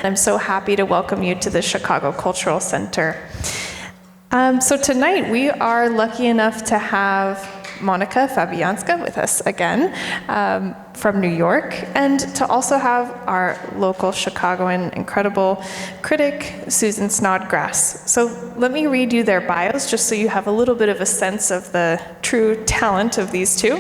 I'm so happy to welcome you to the Chicago Cultural Center. So tonight we are lucky enough to have Monika Fabijanska with us again from New York, and to also have our local Chicagoan incredible critic, Susan Snodgrass. So let me read you their bios just so you have a little bit of a sense of the true talent of these two.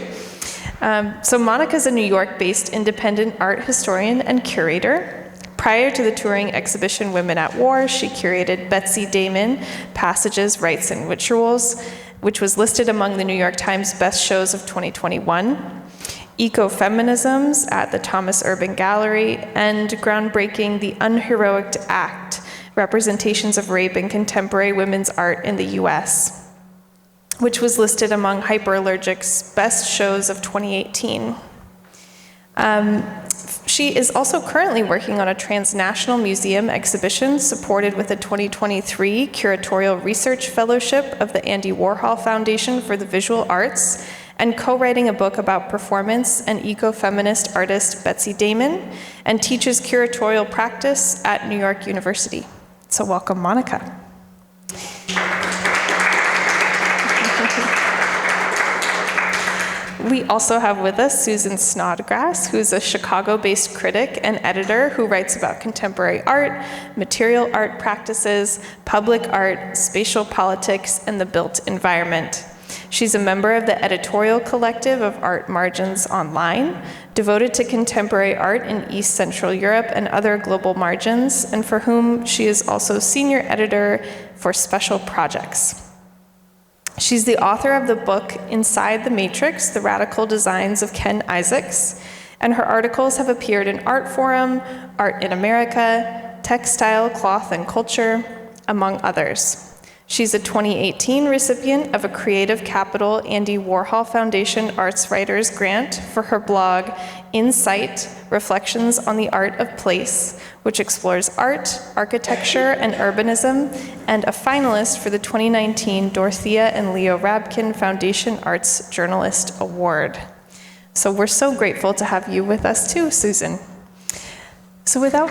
So Monika is a New York-based independent art historian and curator. Prior to the touring exhibition Women at War, she curated Betsy Damon, Passages, Rites, and Rituals, which was listed among the New York Times Best Shows of 2021, Ecofeminisms at the Thomas Urban Gallery, and groundbreaking The Unheroic Act, Representations of Rape in Contemporary Women's Art in the US, which was listed among Hyperallergic's Best Shows of 2018. She is also currently working on a transnational museum exhibition supported with a 2023 Curatorial Research Fellowship of the Andy Warhol Foundation for the Visual Arts, and co-writing a book about performance and ecofeminist artist Betsy Damon, and teaches curatorial practice at New York University. So welcome, Monika. We also have with us Susan Snodgrass, who's a Chicago-based critic and editor who writes about contemporary art, material art practices, public art, spatial politics, and the built environment. She's a member of the editorial collective of Art Margins Online, devoted to contemporary art in East Central Europe and other global margins, and for whom she is also senior editor for special projects. She's the author of the book Inside the Matrix, The Radical Designs of Ken Isaacs, and her articles have appeared in Art Forum, Art in America, Textile, Cloth, and Culture, among others. She's a 2018 recipient of a Creative Capital Andy Warhol Foundation Arts Writers Grant for her blog Insight, Reflections on the Art of Place, which explores art, architecture, and urbanism, and a finalist for the 2019 Dorothea and Leo Rabkin Foundation Arts Journalist Award. So we're so grateful to have you with us too, Susan. So without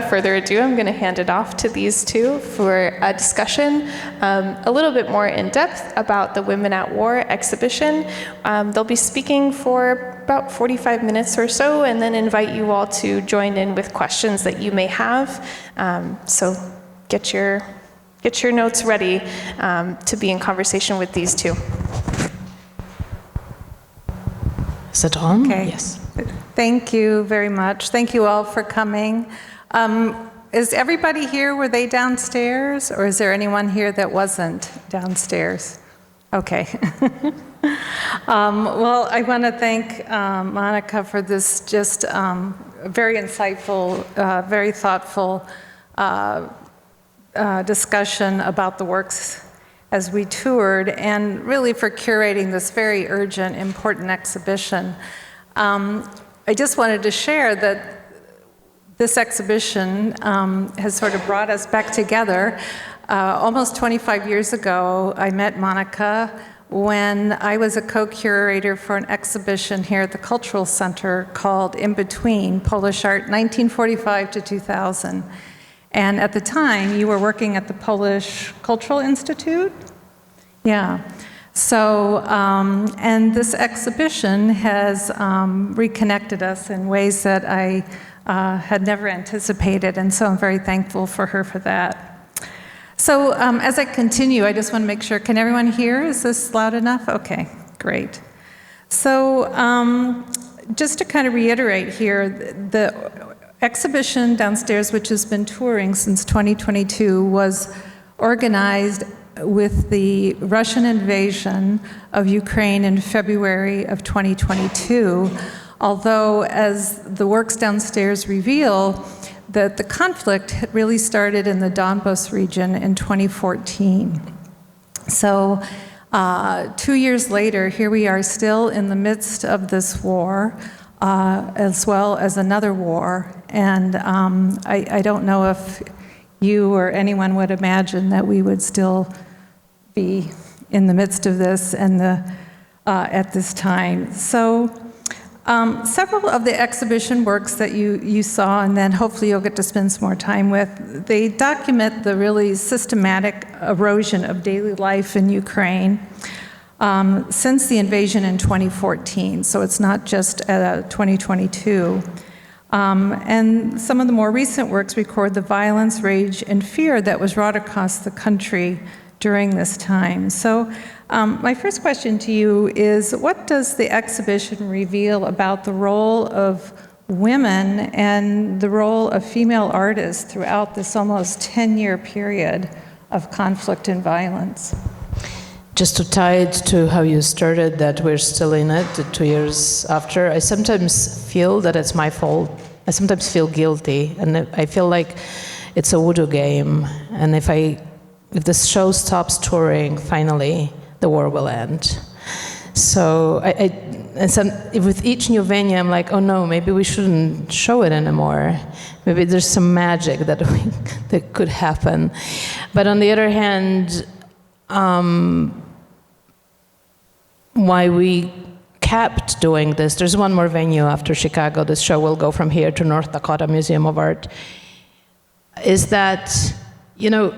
further ado, I'm going to hand it off to these two for a discussion a little bit more in depth about the Women at War exhibition. They'll be speaking for about 45 minutes or so, and then invite you all to join in with questions that you may have. So get your notes ready to be in conversation with these two. Is it on? Okay. Yes. Thank you very much. Thank you all for coming. Is everybody here? Were they downstairs? Or is there anyone here that wasn't downstairs? Okay. Well, I want to thank Monika for this just very insightful, very thoughtful discussion about the works as we toured, and really for curating this very urgent, important exhibition. I just wanted to share that this exhibition has sort of brought us back together. Almost 25 years ago, I met Monika when I was a co-curator for an exhibition here at the Cultural Center called In Between, Polish Art, 1945 to 2000. And at the time, you were working at the Polish Cultural Institute? Yeah. So, and this exhibition has reconnected us in ways that I had never anticipated, and so I'm very thankful for her for that. So as I continue, I just want to make sure, can everyone hear? Is this loud enough? Okay, great. So just to kind of reiterate here, the exhibition downstairs, which has been touring since 2022, was organized with the Russian invasion of Ukraine in February of 2022, although as the works downstairs reveal, that the conflict had really started in the Donbas region in 2014. So 2 years later, here we are still in the midst of this war, as well as another war. And I don't know if you or anyone would imagine that we would still be in the midst of this and at this time. So Several of the exhibition works that you saw, and then hopefully you'll get to spend some more time with, they document the really systematic erosion of daily life in Ukraine since the invasion in 2014, so it's not just 2022. And some of the more recent works record the violence, rage, and fear that was wrought across the country during this time. So my first question to you is, what does the exhibition reveal about the role of women and the role of female artists throughout this almost 10-year period of conflict and violence? Just to tie it to how you started, that we're still in it 2 years after, I sometimes feel that it's my fault. I sometimes feel guilty, and I feel like it's a voodoo game, and if this show stops touring, finally, the war will end. So with each new venue, I'm like, oh no, maybe we shouldn't show it anymore. Maybe there's some magic that could happen. But on the other hand, why we kept doing this, there's one more venue after Chicago, this show will go from here to North Dakota Museum of Art, is that, you know,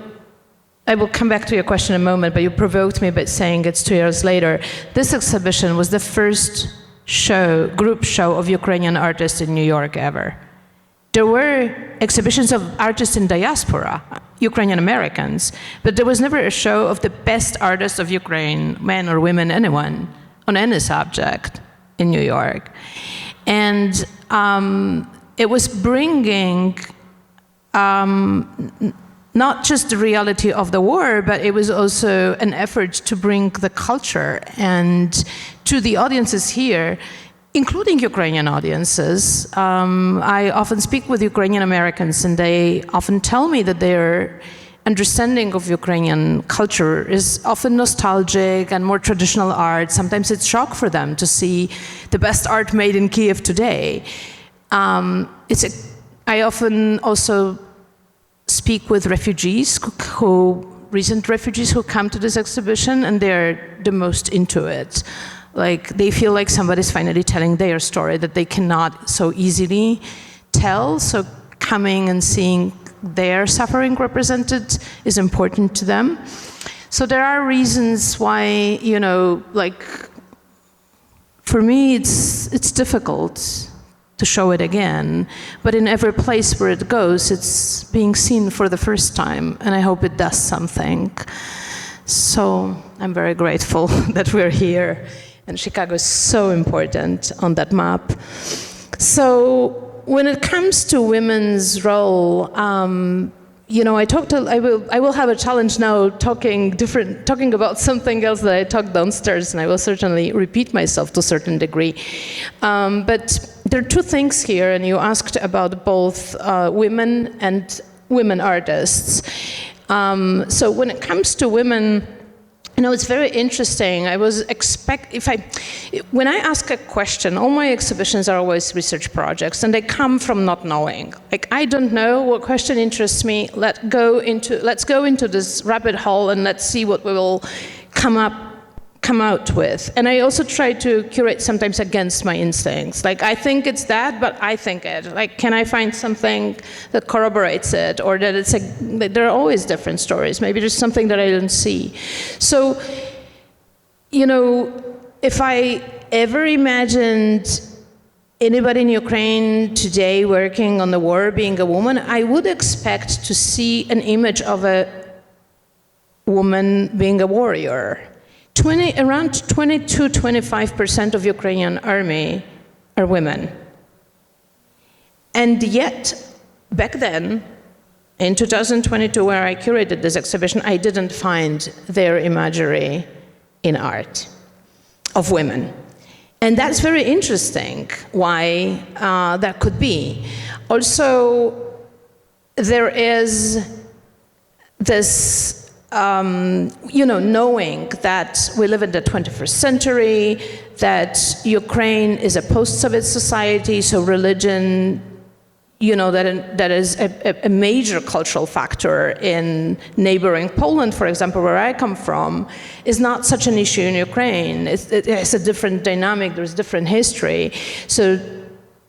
I will come back to your question in a moment, but you provoked me by saying it's 2 years later. This exhibition was the first group show of Ukrainian artists in New York ever. There were exhibitions of artists in diaspora, Ukrainian Americans, but there was never a show of the best artists of Ukraine, men or women, anyone, on any subject in New York. And it was bringing not just the reality of the war, but it was also an effort to bring the culture and to the audiences here, including Ukrainian audiences. I often speak with Ukrainian Americans, and they often tell me that their understanding of Ukrainian culture is often nostalgic and more traditional art. Sometimes it's shock for them to see the best art made in Kiev today. I often also speak with recent refugees who come to this exhibition, and they're the most into it. Like, they feel like somebody's finally telling their story that they cannot so easily tell, so coming and seeing their suffering represented is important to them. So there are reasons why, you know, like, for me it's difficult to show it again, but in every place where it goes, it's being seen for the first time, and I hope it does something. So I'm very grateful that we're here, and Chicago is so important on that map. So when it comes to women's role, you know, I will have a challenge now talking about something else that I talked downstairs, and I will certainly repeat myself to a certain degree. But there are two things here, and you asked about both women and women artists. So when it comes to women, you know, it's very interesting. When I ask a question, all my exhibitions are always research projects, and they come from not knowing. Like, I don't know what question interests me. Let's go into this rabbit hole, and let's see what we will come out with. And I also try to curate sometimes against my instincts. Like, I think it's that, but I think it. Like, can I find something that corroborates it, or that there are always different stories. Maybe there's something that I didn't see. So, you know, if I ever imagined anybody in Ukraine today working on the war being a woman, I would expect to see an image of a woman being a warrior. Around 22-25% of Ukrainian army are women. And yet, back then, in 2022, where I curated this exhibition, I didn't find their imagery in art of women. And that's very interesting, why that could be. Also, there is this you know, knowing that we live in the 21st century, that Ukraine is a post-Soviet society, so religion that is a major cultural factor in neighboring Poland, for example, where I come from, is not such an issue in Ukraine. It's a different dynamic, there's different history. So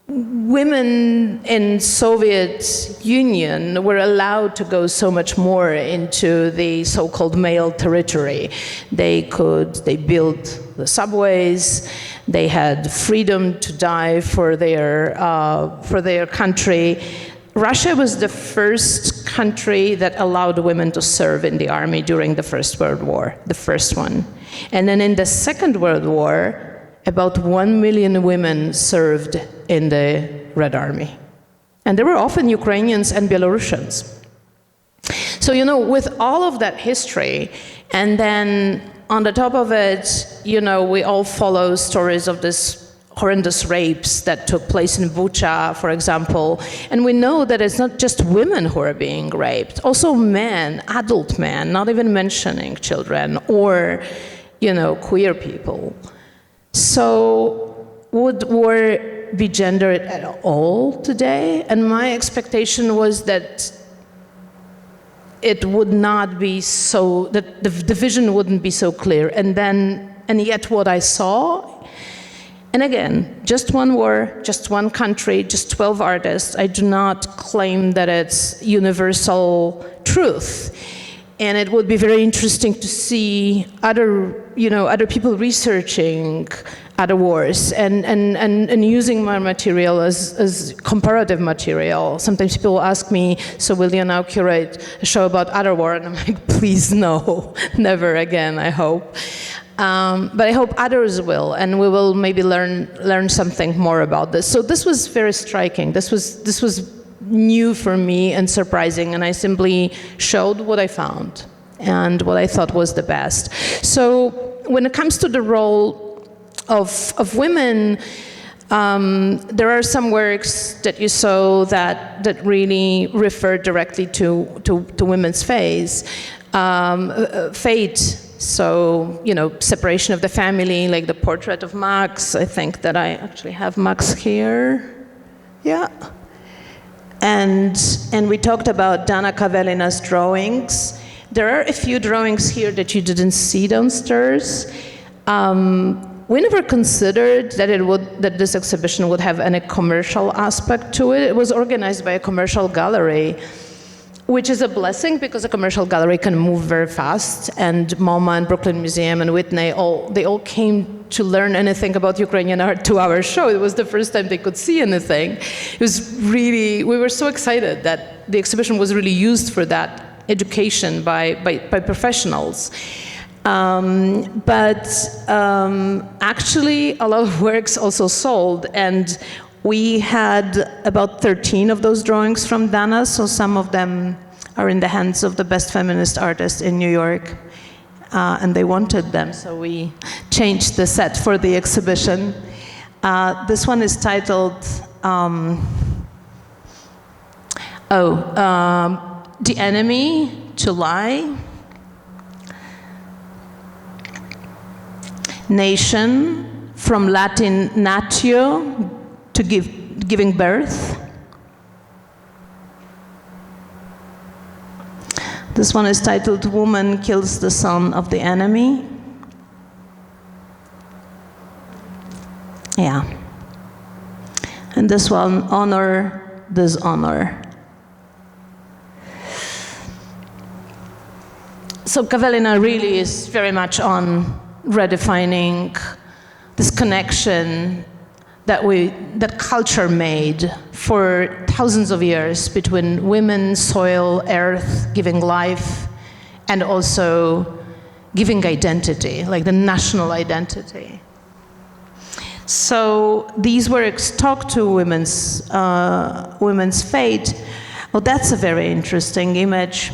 women in Soviet Union were allowed to go so much more into the so-called male territory. They built the subways, they had freedom to die for their country. Russia was the first country that allowed women to serve in the army during the First World War, the first one. And then in the Second World War, about 1 million women served in the Red Army. And they were often Ukrainians and Belarusians. So, with all of that history, and then on the top of it, we all follow stories of this horrendous rapes that took place in Bucha, for example. And we know that it's not just women who are being raped, also men, adult men, not even mentioning children, or, queer people. So would war be gendered at all today? And my expectation was that it would not be so, that the division wouldn't be so clear. And yet what I saw, and again, just one war, just one country, just 12 artists, I do not claim that it's universal truth. And it would be very interesting to see other people researching other wars and using my material as comparative material. Sometimes people ask me, so will you now curate a show about other war? And I'm like, please no, never again, I hope. But I hope others will, and we will maybe learn something more about this. So this was very striking. This was new for me and surprising, and I simply showed what I found and what I thought was the best. So when it comes to the role of women, there are some works that you saw that really refer directly to women's fate. So, separation of the family, like the portrait of Max. I think that I actually have Max here. Yeah. And we talked about Dana Kavelina's drawings. There are a few drawings here that you didn't see downstairs. We never considered that this exhibition would have any commercial aspect to it. It was organized by a commercial gallery, which is a blessing because a commercial gallery can move very fast. And MoMA and Brooklyn Museum and Whitney, they all came to learn anything about Ukrainian art to our show. It was the first time they could see anything. It was really, we were so excited that the exhibition was really used for that education by professionals. Actually, a lot of works also sold, and we had about 13 of those drawings from Dana, so some of them are in the hands of the best feminist artists in New York, and they wanted them, so we changed the set for the exhibition. This one is titled, The Enemy, To Lie. Nation, from Latin natio, to giving birth. This one is titled Woman Kills the Son of the Enemy. Yeah. And this one, Honor, Dishonor. So Kavelina really is very much on redefining this connection that culture made for thousands of years between women, soil, earth, giving life, and also giving identity, like the national identity. So these works talk to women's fate. Well, that's a very interesting image.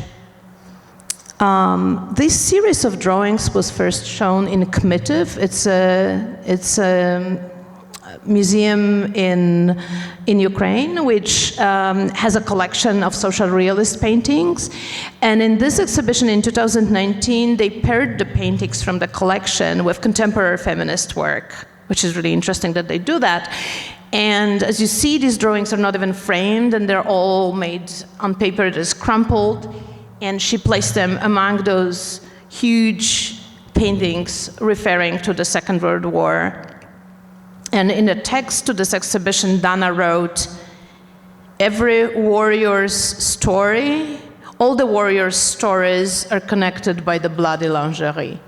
This series of drawings was first shown in Kmytov. It's a museum in Ukraine, which has a collection of social realist paintings. And in this exhibition in 2019, they paired the paintings from the collection with contemporary feminist work, which is really interesting that they do that. And as you see, these drawings are not even framed, and they're all made on paper that is crumpled. And she placed them among those huge paintings referring to the Second World War. And in the text to this exhibition, Dana wrote, "Every warrior's story, all the warriors' stories are connected by the bloody lingerie."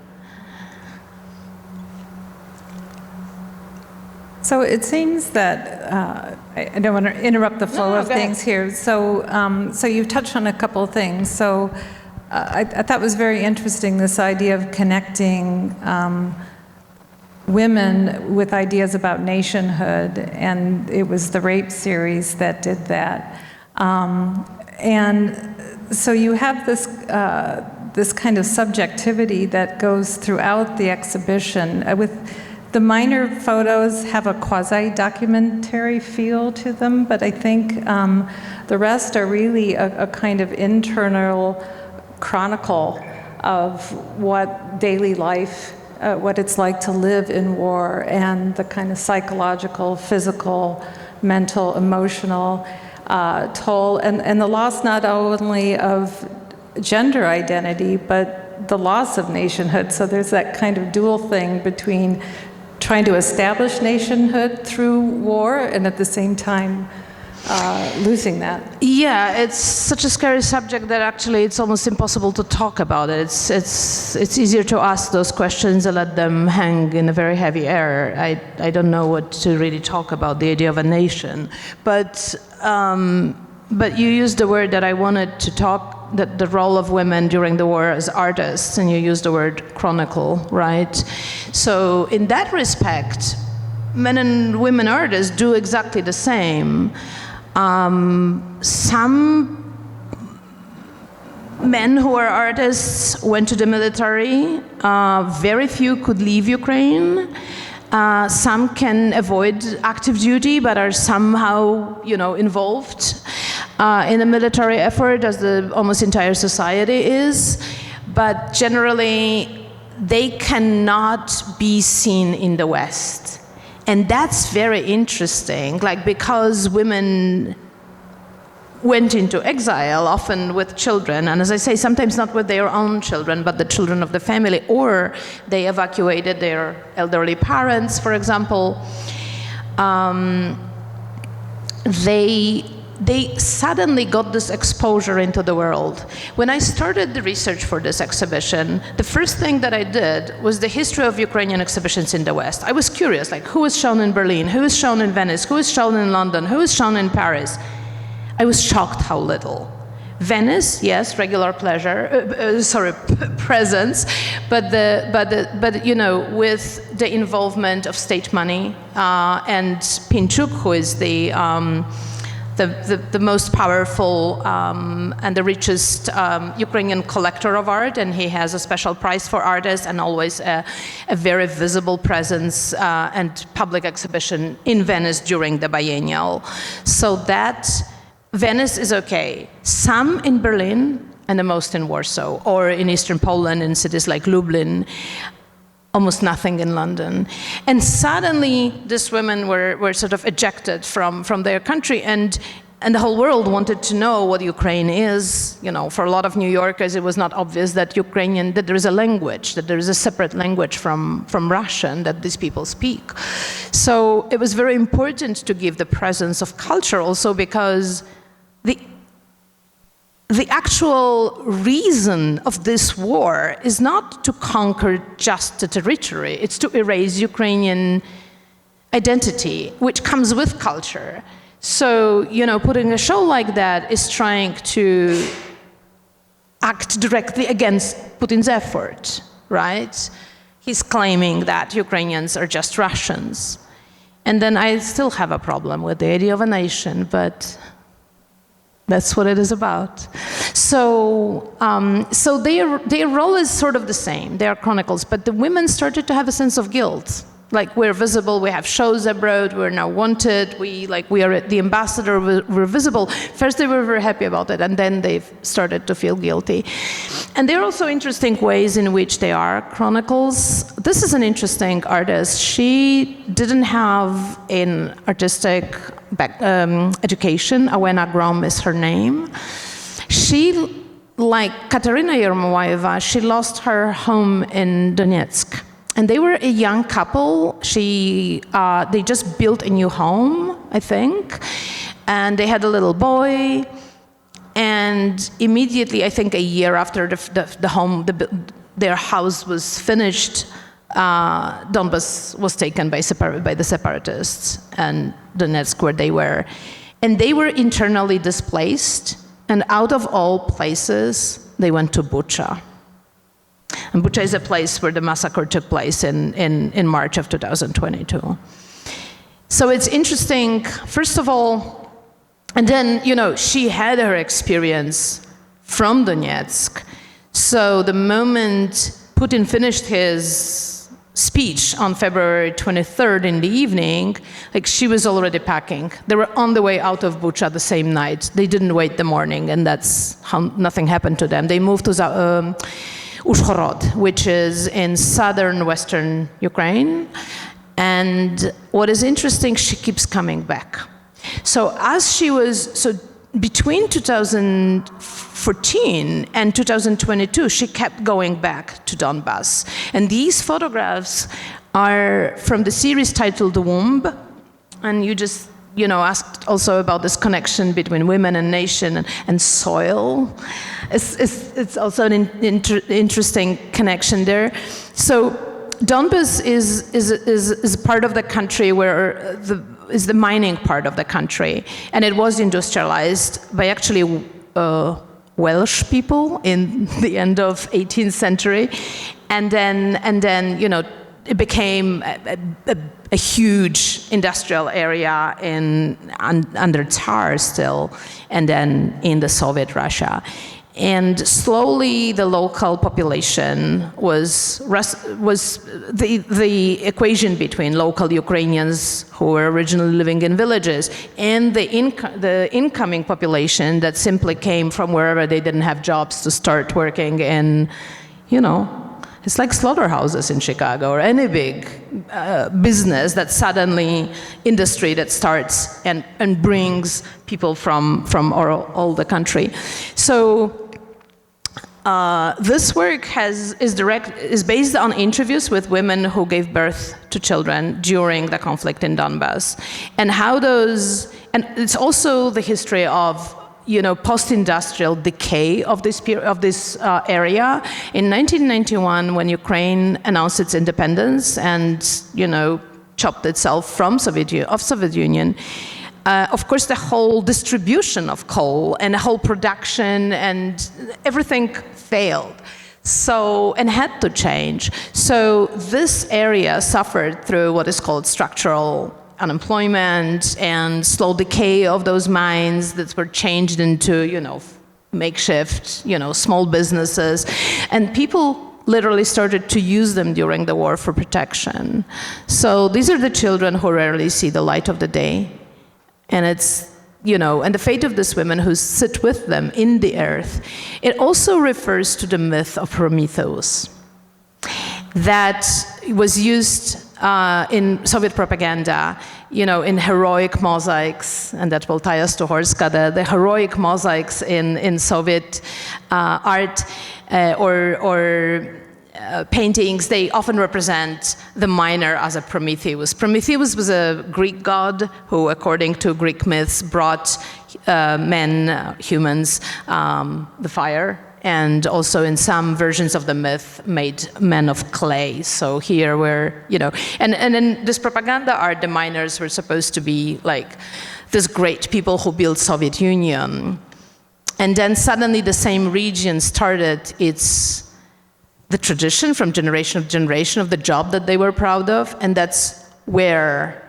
So it seems that, I don't want to interrupt the flow of things here. So, so you've touched on a couple of things. So I thought it was very interesting, this idea of connecting women with ideas about nationhood, and it was the rape series that did that. And so you have this, this kind of subjectivity that goes throughout the exhibition. With the minor photos have a quasi-documentary feel to them, but I think the rest are really a kind of internal chronicle of what daily life, what it's like to live in war, and the kind of psychological, physical, mental, emotional toll, and the loss not only of gender identity, but the loss of nationhood. So there's that kind of dual thing between trying to establish nationhood through war and at the same time losing that. Yeah, it's such a scary subject that actually it's almost impossible to talk about it. It's easier to ask those questions and let them hang in a very heavy air. I don't know what to really talk about, the idea of a nation. But you used the word that I wanted to talk, that the role of women during the war as artists, and you used the word chronicle, right? So in that respect, men and women artists do exactly the same. Some men who are artists went to the military. Very few could leave Ukraine. Some can avoid active duty, but are somehow, involved in the military effort, as the almost entire society is. But generally, they cannot be seen in the West. And that's very interesting, because women went into exile, often with children, and as I say, sometimes not with their own children, but the children of the family, or they evacuated their elderly parents, for example. They suddenly got this exposure into the world. When I started the research for this exhibition, the first thing that I did was the history of Ukrainian exhibitions in the West. I was curious, who was shown in Berlin, who was shown in Venice, who was shown in London, who was shown in Paris. I was shocked how little. Venice, yes, regular presence, but with the involvement of state money, and Pinchuk, who is the most powerful and the richest Ukrainian collector of art, and he has a special prize for artists and always a very visible presence and public exhibition in Venice during the biennial. So that Venice is okay. Some in Berlin, and the most in Warsaw, or in Eastern Poland, in cities like Lublin. Almost nothing in London. And suddenly, these women were sort of ejected from their country, and the whole world wanted to know what Ukraine is. For a lot of New Yorkers, it was not obvious that that there is a language, that there is a separate language from Russian that these people speak. So it was very important to give the presence of culture also, because the actual reason of this war is not to conquer just the territory, it's to erase Ukrainian identity, which comes with culture. So, putting a show like that is trying to act directly against Putin's effort, right? He's claiming that Ukrainians are just Russians. And then I still have a problem with the idea of a nation, but that's what it is about. So, their role is sort of the same. They are chronicles, but the women started to have a sense of guilt like we're visible, we have shows abroad, we're now wanted, we are the ambassador, we're visible. First they were very happy about it, and then they've started to feel guilty. And there are also interesting ways in which they are chronicles. This is an interesting artist. She didn't have an artistic education. Awena Grom is her name. She, like Katerina Yermoeva, she lost her home in Donetsk. And they were a young couple. They just built a new home, I think, and they had a little boy. And immediately, I think a year after their house was finished, Donbas was taken by the separatists and Donetsk, where they were. And they were internally displaced. And out of all places, they went to Bucha. And Bucha is a place where the massacre took place in March of 2022. So it's interesting, first of all, and then, she had her experience from Donetsk. So the moment Putin finished his speech on February 23rd in the evening, she was already packing. They were on the way out of Bucha the same night. They didn't wait the morning, and that's how nothing happened to them. They moved to Uzhhorod, which is in southern western Ukraine. And what is interesting, she keeps coming back. So between 2014 and 2022, she kept going back to Donbas. And these photographs are from the series titled The Womb. And you just asked also about this connection between women and nation and soil. It's also an interesting connection there. So Donbas is part of the country where is the mining part of the country, and it was industrialized by actually Welsh people in the end of 18th century, and then it became a huge industrial area under Tsar still, and then in the Soviet Russia. And slowly the local population was the equation between local Ukrainians who were originally living in villages and the incoming population that simply came from wherever they didn't have jobs to start working in, it's like slaughterhouses in Chicago or any big business that suddenly, industry that starts and brings people from all the country. So this work is based on interviews with women who gave birth to children during the conflict in Donbas, and and it's also the history of post-industrial decay of this area. In 1991, when Ukraine announced its independence and chopped itself from Soviet Union, of course, the whole distribution of coal and the whole production and everything failed. And had to change. So this area suffered through what is called structural unemployment and slow decay of those mines that were changed into, makeshift, small businesses. And people literally started to use them during the war for protection. So these are the children who rarely see the light of the day. And it's, and the fate of these women who sit with them in the earth. It also refers to the myth of Prometheus that was used in Soviet propaganda, in heroic mosaics, and that will tie us to Horska, the heroic mosaics in Soviet art or paintings. They often represent the miner as a Prometheus. Prometheus was a Greek god who, according to Greek myths, brought humans, the fire, and also in some versions of the myth made men of clay. So here we're, and in this propaganda art, the miners were supposed to be like these great people who built Soviet Union. And then suddenly the same region started the tradition from generation to generation of the job that they were proud of, and that's where,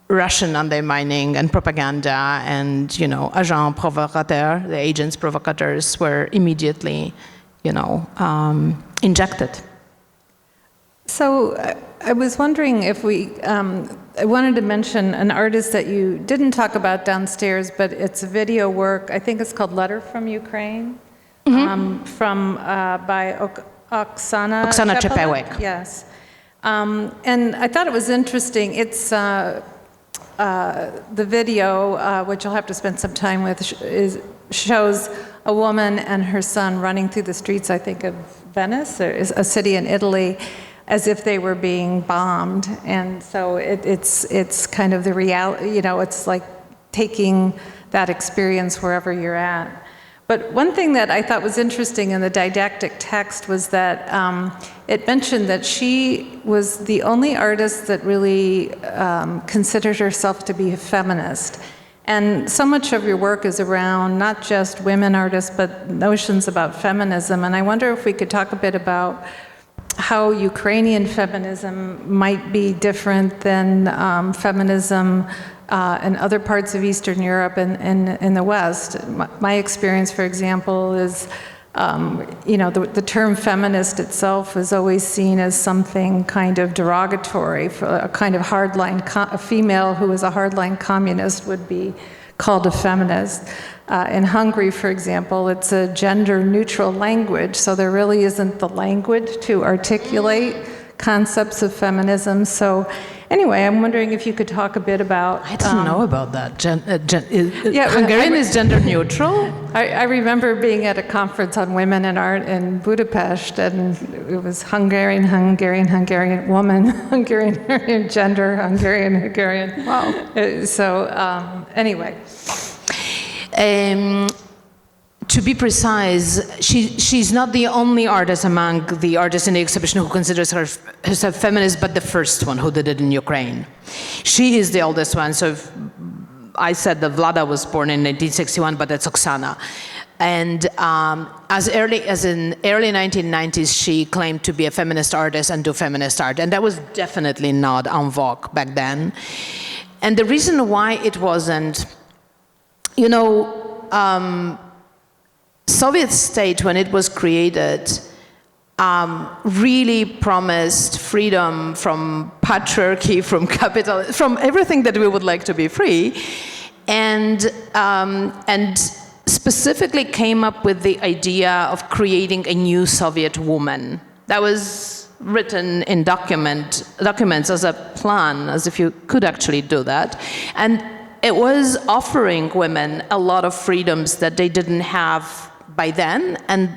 Russian undermining and propaganda and, agents provocateurs, the agents provocateurs were immediately, injected. So I was wondering if I wanted to mention an artist that you didn't talk about downstairs, but it's a video work. I think it's called Letter from Ukraine, by Oksana Chepelek. Yes. And I thought it was interesting. It's the video, which you'll have to spend some time with, shows a woman and her son running through the streets, I think, of Venice, or a city in Italy, as if they were being bombed. And so it's kind of the reality, it's like taking that experience wherever you're at. But one thing that I thought was interesting in the didactic text was that it mentioned that she was the only artist that really considered herself to be a feminist. And so much of your work is around not just women artists, but notions about feminism. And I wonder if we could talk a bit about how Ukrainian feminism might be different than feminism in other parts of Eastern Europe and in the West. My experience, for example, is the term feminist itself is always seen as something kind of derogatory. For a kind of hardline, a female who is a hardline communist would be called a feminist. In Hungary, for example, it's a gender-neutral language, so there really isn't the language to articulate concepts of feminism. So anyway, I'm wondering if you could talk a bit about... I didn't know about that. Hungarian is gender neutral? I remember being at a conference on women in art in Budapest, and it was Hungarian woman, Hungarian gender, Hungarian. Wow. So anyway. To be precise, she's not the only artist among the artists in the exhibition who considers herself feminist, but the first one who did it in Ukraine. She is the oldest one, so I said that Vlada was born in 1961, but that's Oksana. And as in early 1990s, she claimed to be a feminist artist and do feminist art, and that was definitely not en vogue back then. And the reason why it wasn't, Soviet state, when it was created, really promised freedom from patriarchy, from capitalism, from everything that we would like to be free, and specifically came up with the idea of creating a new Soviet woman. That was written in documents as a plan, as if you could actually do that. And it was offering women a lot of freedoms that they didn't have by then, and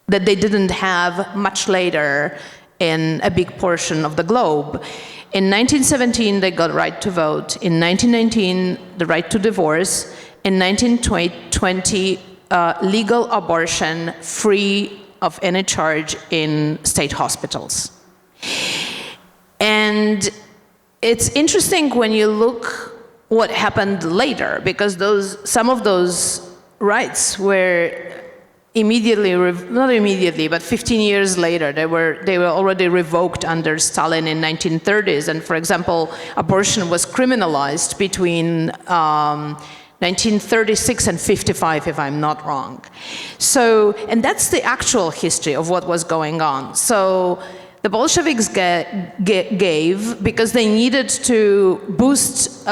that they didn't have much later in a big portion of the globe. In 1917, they got right to vote. In 1919, the right to divorce. In 1920, legal abortion free of any charge in state hospitals. And it's interesting when you look what happened later, because some of those rights were immediately, not immediately, but 15 years later, they were already revoked under Stalin in 1930s. And for example, abortion was criminalized between 1936 and 55, if I'm not wrong. So, and that's the actual history of what was going on. So the Bolsheviks gave, because they needed to boost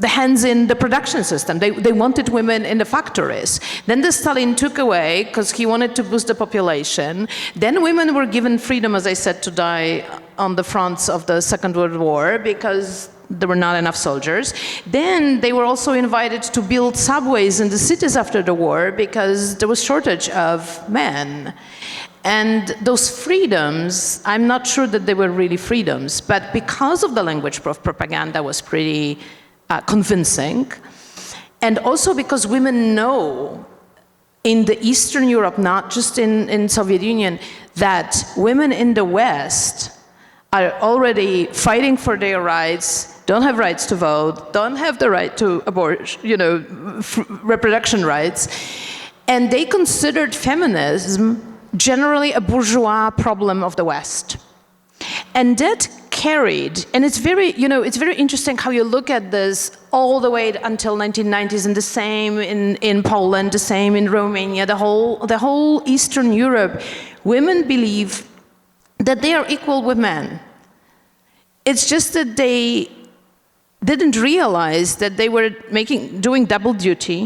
the hands in the production system. They wanted women in the factories. Then the Stalin took away, because he wanted to boost the population. Then women were given freedom, as I said, to die on the fronts of the Second World War, because there were not enough soldiers. Then they were also invited to build subways in the cities after the war, because there was shortage of men. And those freedoms, I'm not sure that they were really freedoms, but because of the language of propaganda was pretty convincing, and also because women know in the Eastern Europe, not just in Soviet Union, that women in the West are already fighting for their rights, don't have rights to vote, don't have the right to reproduction rights, and they considered feminism generally a bourgeois problem of the West. And that carried, and it's very, it's very interesting how you look at this all the way until 1990s, and the same in Poland, the same in Romania, the whole Eastern Europe. Women believe that they are equal with men. It's just that they didn't realize that they were doing double duty.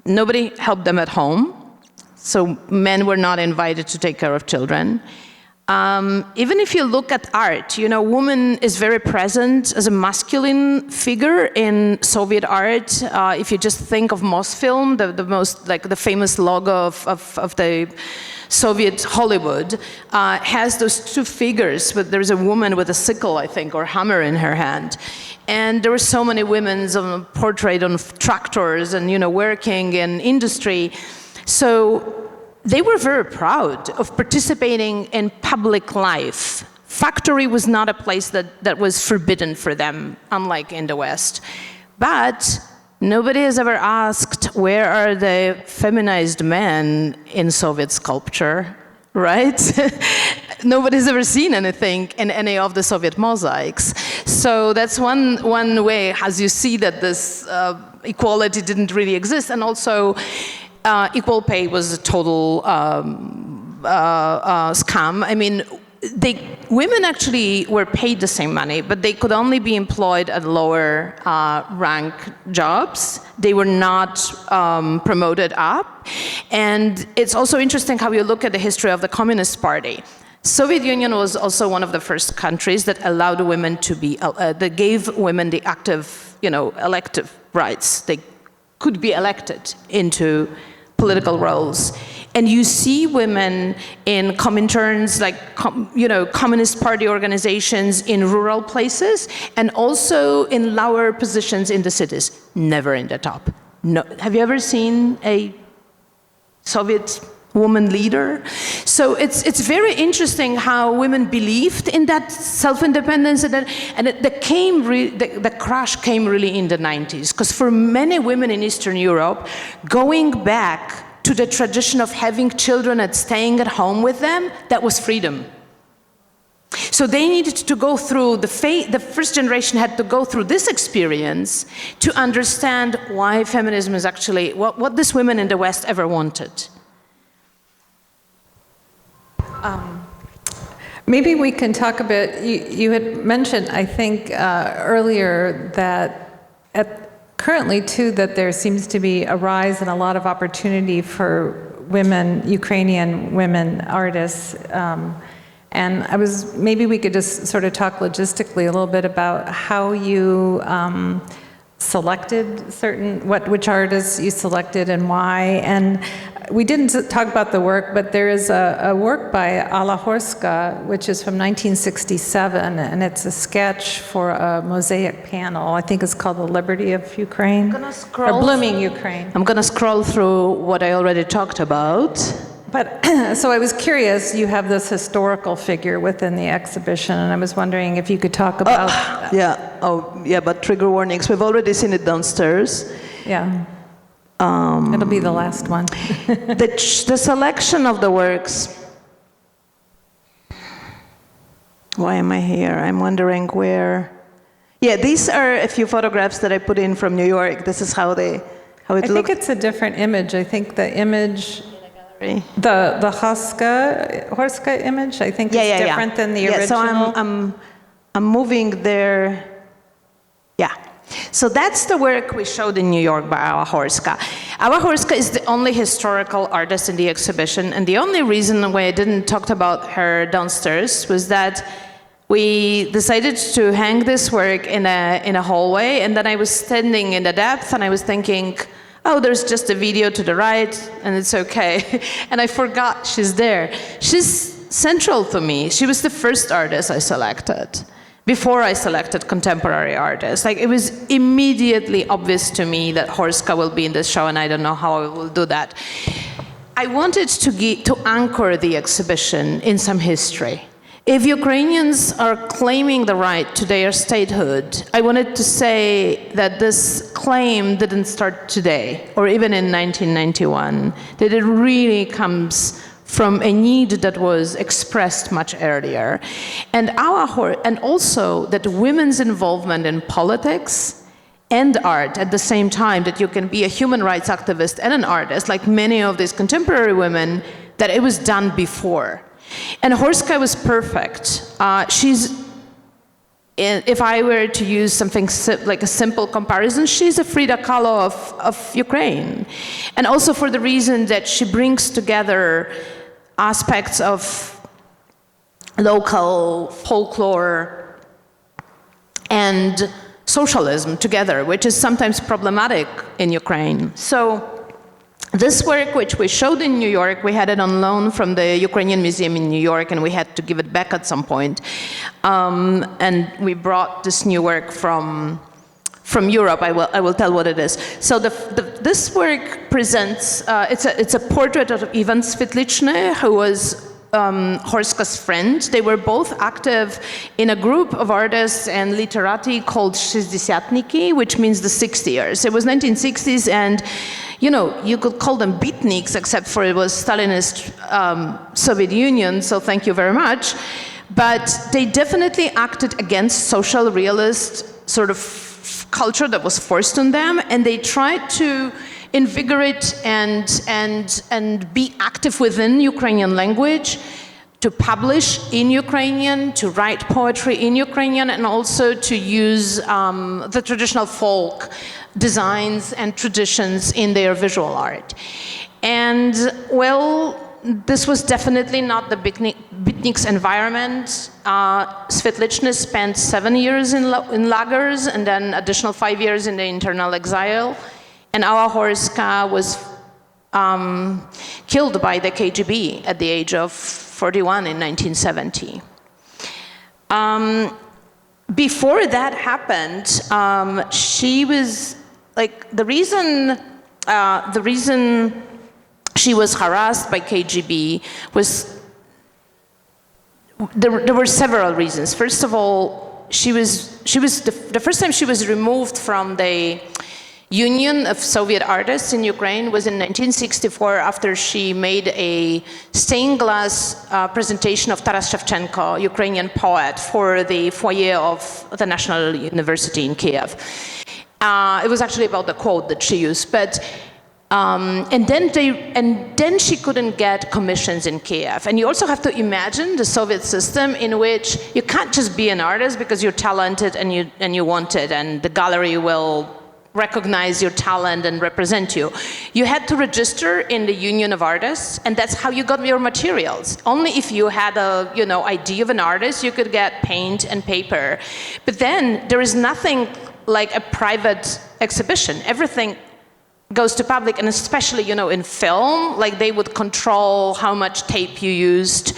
Nobody helped them at home, so men were not invited to take care of children. Even if you look at art, woman is very present as a masculine figure in Soviet art. If you just think of Mosfilm, the famous logo of the Soviet Hollywood, has those two figures. There's a woman with a sickle, I think, or hammer in her hand. And there were so many women portrayed on tractors and, working in industry. So they were very proud of participating in public life. Factory was not a place that was forbidden for them, unlike in the West. But nobody has ever asked, where are the feminized men in Soviet sculpture, right? Nobody's ever seen anything in any of the Soviet mosaics. So that's one way, as you see, that this equality didn't really exist. And also, equal pay was a total scam. I mean, women actually were paid the same money, but they could only be employed at lower rank jobs. They were not promoted up. And it's also interesting how you look at the history of the Communist Party. Soviet Union was also one of the first countries that allowed women to be, that gave women the active, elective rights. They could be elected into political roles. And you see women in Cominterns, Communist Party organizations in rural places, and also in lower positions in the cities, never in the top. No. Have you ever seen a Soviet woman leader? So it's very interesting how women believed in that self-independence, and the crash came really in the 90s, because for many women in Eastern Europe, going back to the tradition of having children and staying at home with them, that was freedom. So they needed to go through, the first generation had to go through this experience to understand why feminism is actually, what these women in the West ever wanted. Maybe we can talk a bit, you had mentioned, I think, earlier that currently, too, that there seems to be a rise and a lot of opportunity for women, Ukrainian women artists. And maybe we could just sort of talk logistically a little bit about how you selected which artists you selected and why. And we didn't talk about the work, but there is a work by Alla Horska, which is from 1967, and it's a sketch for a mosaic panel. I think it's called The Liberty of Ukraine, or Blooming Ukraine. I'm gonna scroll through what I already talked about. But, so I was curious, you have this historical figure within the exhibition, and I was wondering if you could talk about... but trigger warnings. We've already seen it downstairs. Yeah. It'll be the last one. The selection of the works... Why am I here? I'm wondering where... Yeah, these are a few photographs that I put in from New York. This is how it looked. I think it's a different image. I think the image... The Horska image, I think, is different than the original. So I'm moving there. Yeah. So that's the work we showed in New York by Alla Horska. Alla Horska is the only historical artist in the exhibition, and the only reason why I didn't talk about her downstairs was that we decided to hang this work in a hallway, and then I was standing in the depth, and I was thinking, oh, there's just a video to the right, and it's okay. And I forgot she's there. She's central to me. She was the first artist I selected, before I selected contemporary artists. It was immediately obvious to me that Horska will be in this show, and I don't know how I will do that. I wanted to anchor the exhibition in some history. If Ukrainians are claiming the right to their statehood, I wanted to say that this claim didn't start today, or even in 1991, that it really comes from a need that was expressed much earlier. And also that women's involvement in politics and art at the same time, that you can be a human rights activist and an artist, like many of these contemporary women, that it was done before. And Horska was perfect. If I were to use something like a simple comparison, she's a Frida Kahlo of Ukraine. And also for the reason that she brings together aspects of local folklore and socialism together, which is sometimes problematic in Ukraine. So this work, which we showed in New York, we had it on loan from the Ukrainian Museum in New York, and we had to give it back at some point. And we brought this new work from Europe. I will tell what it is. So this work presents, it's a portrait of Ivan Svetlichny, who was Horska's friend. They were both active in a group of artists and literati called Шестидесятники, which means the 60ers. It was 1960s, and you could call them beatniks, except for it was Stalinist Soviet Union, so thank you very much. But they definitely acted against social realist sort of culture that was forced on them, and they tried to invigorate and be active within Ukrainian language, to publish in Ukrainian, to write poetry in Ukrainian, and also to use the traditional folk designs and traditions in their visual art. And well, this was definitely not the beatniks environment. Svetlichny spent 7 years in lagers and then additional 5 years in the internal exile. And our Horska was killed by the KGB at the age of 41 in 1970. Before that happened, she was like the reason she was harassed by KGB was there were several reasons. First of all, she was the first time she was removed from the Union of Soviet Artists in Ukraine was in 1964 after she made a stained glass presentation of Taras Shevchenko, Ukrainian poet, for the foyer of the National University in Kiev. It was actually about the quote that she used, but and then she couldn't get commissions in Kiev. And you also have to imagine the Soviet system in which you can't just be an artist because you're talented and you want it, and the gallery will recognize your talent and represent you. You had to register in the Union of Artists, and that's how you got your materials. Only if you had a idea of an artist, you could get paint and paper. But then there is nothing like a private exhibition. Everything goes to public, and especially in film, like they would control how much tape you used.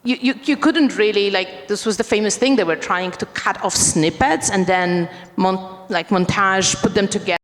You couldn't really, this was the famous thing, they were trying to cut off snippets and then montage, put them together.